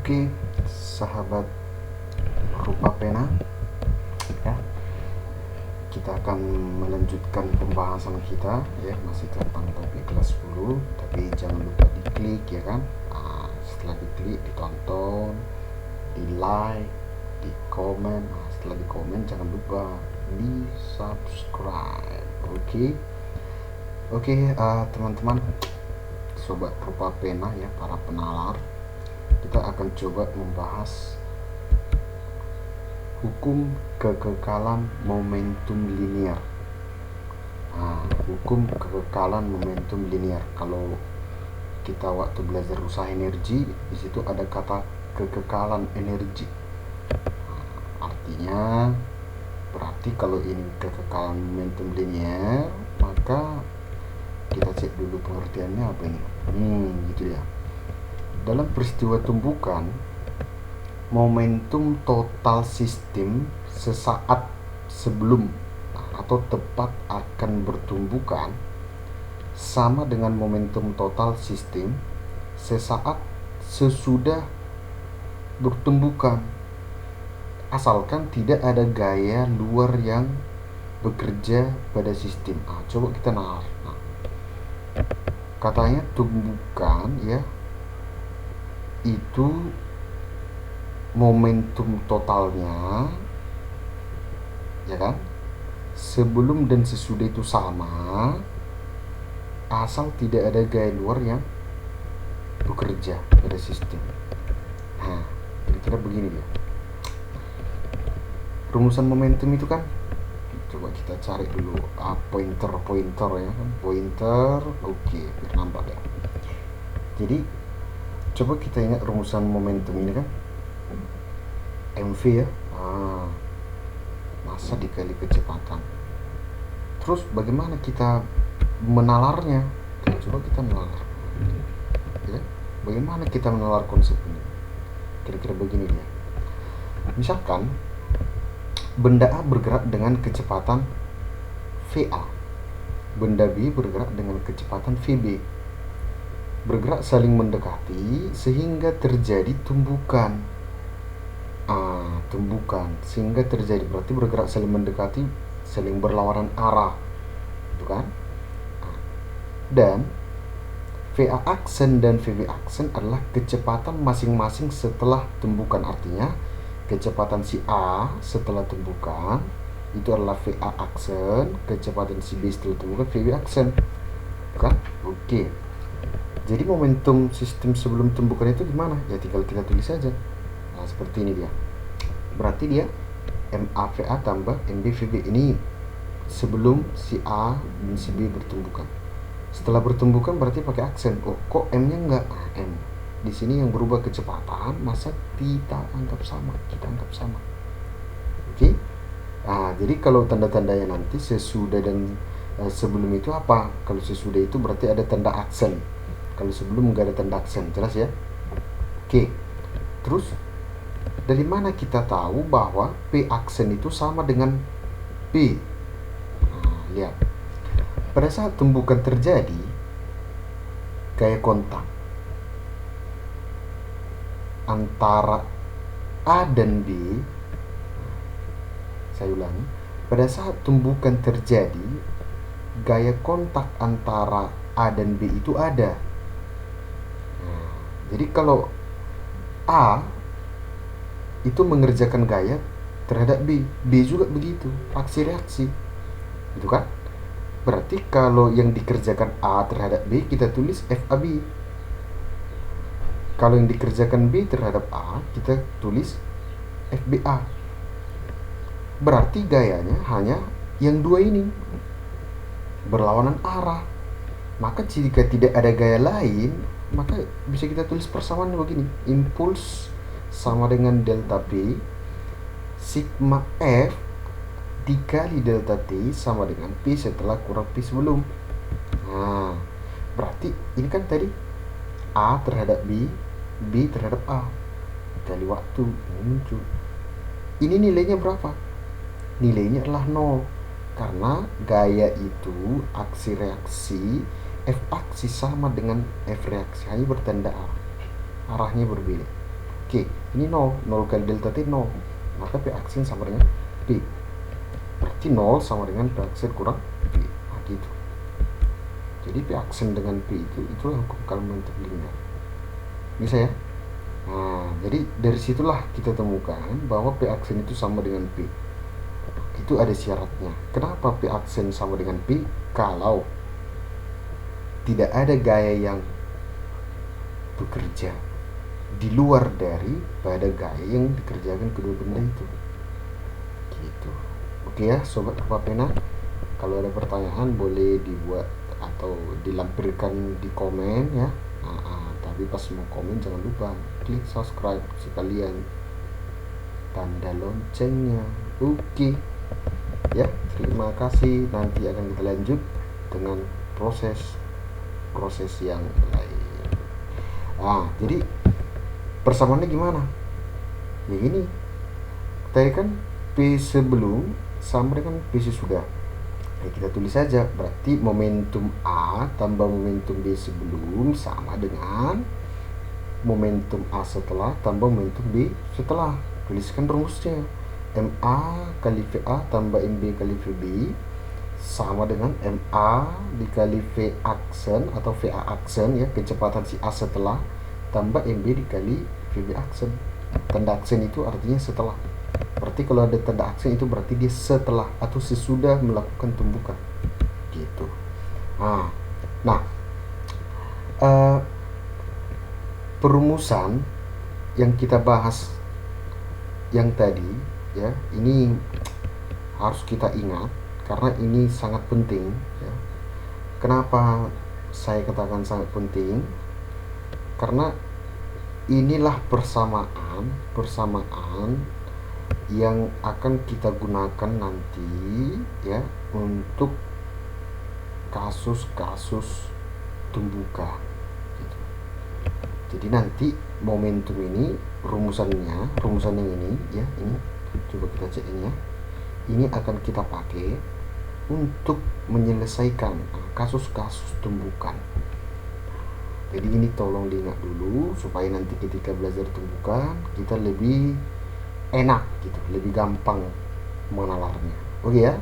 Oke, sahabat rupa pena, ya, kita akan melanjutkan pembahasan kita, ya, masih tentang topik kelas 10. Tapi jangan lupa diklik, ya kan. Setelah diklik, ditonton, di like, di komen. Setelah di komen, jangan lupa di subscribe. Oke, teman-teman, sobat rupa pena, ya, para penalar, kita akan coba membahas hukum kekekalan momentum linear. Hukum kekekalan momentum linear. Kalau kita waktu belajar usaha energi, di situ ada kata kekekalan energi. Artinya berarti kalau ini kekekalan momentum linear, maka kita cek dulu pengertiannya apa ini. Gitu ya. Dalam peristiwa tumbukan, momentum total sistem sesaat sebelum atau tepat akan bertumbukan sama dengan momentum total sistem sesaat sesudah bertumbukan, asalkan tidak ada gaya luar yang bekerja pada sistem. Coba kita nalar. Katanya tumbukan, ya, itu momentum totalnya, ya kan, sebelum dan sesudah itu sama, asal tidak ada gaya luar yang bekerja pada sistem. Kira-kira begini ya. Rumusan momentum itu kan, coba kita cari dulu pointer ya kan, pointer. Oke, biar nampak ya. Jadi coba kita ingat rumusan momentum ini kan, MV ya, massa dikali kecepatan. Terus bagaimana kita menalarnya? Coba kita menalar, ya. Bagaimana kita menalar konsep ini? Kira-kira begini ya. Misalkan benda A bergerak dengan kecepatan VA, benda B bergerak dengan kecepatan VB, bergerak saling mendekati sehingga terjadi tumbukan. Sehingga terjadi, berarti bergerak saling mendekati, saling berlawanan arah, itu kan. Dan VA aksen dan VB aksen adalah kecepatan masing-masing setelah tumbukan. Artinya kecepatan si A setelah tumbukan itu adalah VA aksen, kecepatan si B setelah tumbukan VB aksen, kan? Oke. Jadi momentum sistem sebelum tumbukan itu gimana? Ya tinggal kita tulis saja. Seperti ini dia. Berarti dia MAVA tambah MBVB. Ini sebelum si A dan si B bertumbukan. Setelah bertumbukan berarti pakai aksen. Kok M-nya enggak? M di sini yang berubah kecepatan, masa kita anggap sama. Oke. Jadi kalau tanda-tandanya nanti sesudah dan sebelum itu apa? Kalau sesudah itu berarti ada tanda aksen. Kalau sebelum enggak ada tanda aksen, jelas ya? Oke. Terus dari mana kita tahu bahwa P aksen itu sama dengan P? Lihat. Pada saat tumbukan terjadi, gaya kontak antara A dan B, saya ulangi, pada saat tumbukan terjadi, gaya kontak antara A dan B itu ada. Jadi kalau A itu mengerjakan gaya terhadap B, B juga begitu, aksi reaksi, itu kan? Berarti kalau yang dikerjakan A terhadap B, kita tulis FAB. Kalau yang dikerjakan B terhadap A, kita tulis FBA. Berarti gayanya hanya yang dua ini, berlawanan arah. Maka jika tidak ada gaya lain, maka bisa kita tulis persamaannya begini. Impuls sama dengan delta P sigma F dikali delta T sama dengan P setelah kurang P sebelum. Berarti ini kan tadi A terhadap B, B terhadap A, kali waktu muncul. Ini nilainya berapa? Nilainya adalah 0, karena gaya itu aksi reaksi, F aksi sama dengan F reaksi, hanya bertanda arah, arahnya berbeda. Oke, ini 0 kali delta T 0, maka P aksen sama dengan P, berarti 0 sama dengan P aksen kurang P. Nah, gitu. Jadi P aksen dengan P itulah hukum Kalman terlingkar. Bisa ya? Nah, jadi dari situlah kita temukan bahwa P aksen itu sama dengan P. Itu ada syaratnya. Kenapa P aksen sama dengan P? Kalau tidak ada gaya yang bekerja di luar daripada gaya yang dikerjakan kedua benda itu. Gitu. Oke ya, sobat Kerpa Pena. Kalau ada pertanyaan boleh dibuat atau dilampirkan di komen ya. Tapi pas mau komen jangan lupa klik subscribe sekalian tanda loncengnya. Oke ya, terima kasih. Nanti akan kita lanjut dengan proses yang lain. Jadi persamaannya gimana? Ya gini, tadi kan P sebelum sama dengan P sesudah. Kita tulis saja, berarti momentum A tambah momentum B sebelum sama dengan momentum A setelah tambah momentum B setelah. Tuliskan rumusnya, MA kali VA tambah MB kali VB sama dengan MA dikali V aksen atau VA aksen ya, kecepatan si A setelah, tambah MB dikali VB aksen. Tanda aksen itu artinya setelah. Berarti kalau ada tanda aksen itu berarti dia setelah atau sesudah melakukan tumbukan gitu. Perumusan yang kita bahas yang tadi ya, ini harus kita ingat karena ini sangat penting ya. Kenapa saya katakan sangat penting? Karena inilah persamaan yang akan kita gunakan nanti ya untuk kasus-kasus tumbukan gitu. Jadi nanti momentum ini rumusan yang ini ya, ini coba kita cek ini ya, ini akan kita pakai untuk menyelesaikan kasus-kasus tumbukan. Jadi ini tolong diingat dulu supaya nanti ketika belajar tumbukan kita lebih enak gitu, lebih gampang menalarnya. Oke ya.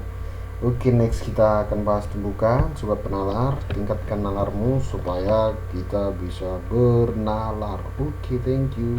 Oke, next kita akan bahas tumbukan. Sobat penalar, tingkatkan nalarmu supaya kita bisa bernalar. Oke, thank you.